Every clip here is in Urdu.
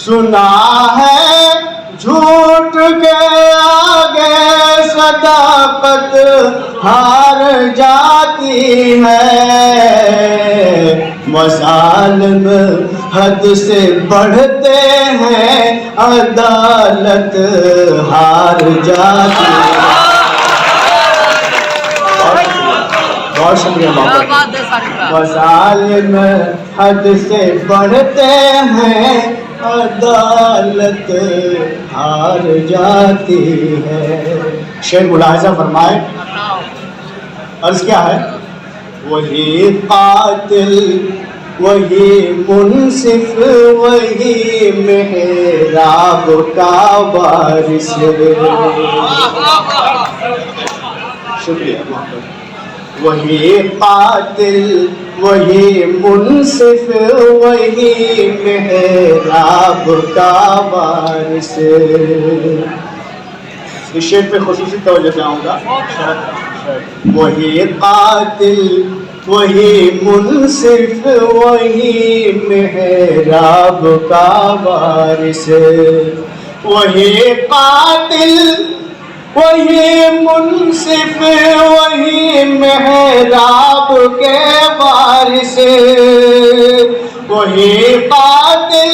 سنا ہے جھوٹ کے آگے صداقت ہار جاتی ہے، مظالم حد سے بڑھتے ہیں، عدالت ہار جاتی ہے۔ بہت شکریہ بابا۔ مظالم حد سے بڑھتے ہیں، عدالت ہار جاتی ہے۔ شعر ملاحظہ فرمائے، عرض کیا ہے؟ وہی قاتل، وہی منصف، وہی محراب کا وارث۔ شکریہ۔ وہی قاتل، وہی منصف، وہی محراب کا وارث۔ اس شعر پہ خصوصی توجہ چاہوں گا۔ وہی قاتل، وہی منصف، وہی محراب کا وارث۔ وہی قاتل، وہی منصف، وہی محراب کے وارث۔ وہی قاتل،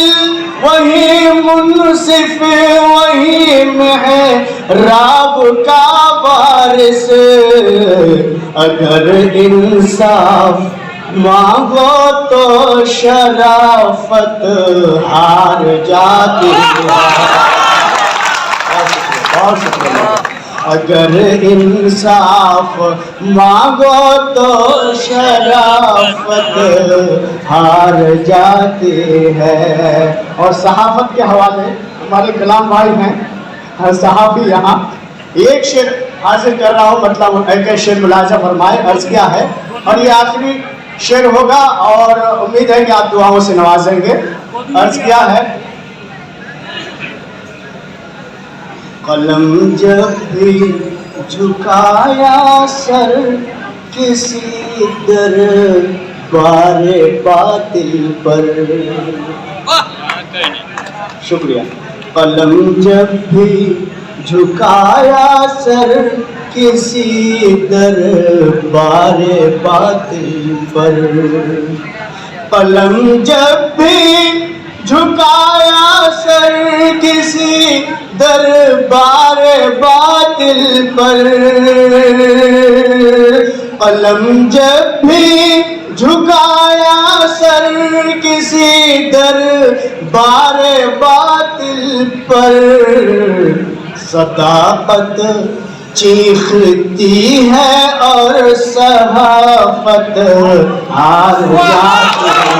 وہی منصف، وہی محراب کا وارث۔ اگر انصاف مانگو تو شرافت ہار جاتی ہے۔ بہت شکریہ۔ اگر انصاف مانگو تو شرافت ہار جاتی ہے۔ اور صحافت کے حوالے ہمارے کلام بھائی ہیں، صحافی یہاں ایک شعر حاصل کر رہا ہوں، مطلب ایک شعر ملاحظہ فرمائے۔ عرض کیا ہے، اور یہ آخری شعر ہوگا اور امید ہے کہ آپ دعاؤں سے نوازیں گے۔ عرض کیا ہے؟ قلم جب بھی جھکایا سر کسی دربار باطل پر۔ شکریہ۔ قلم جب بھی جھکایا سر کسی دربار باطل پر، قلم جب بھی جھکایا سر کسی دربار باطل پر، قلم جب بھی جھکایا سر کسی دربار باطل پر، صداقت چیختی ہے اور صحافت ہار جاتی ہے۔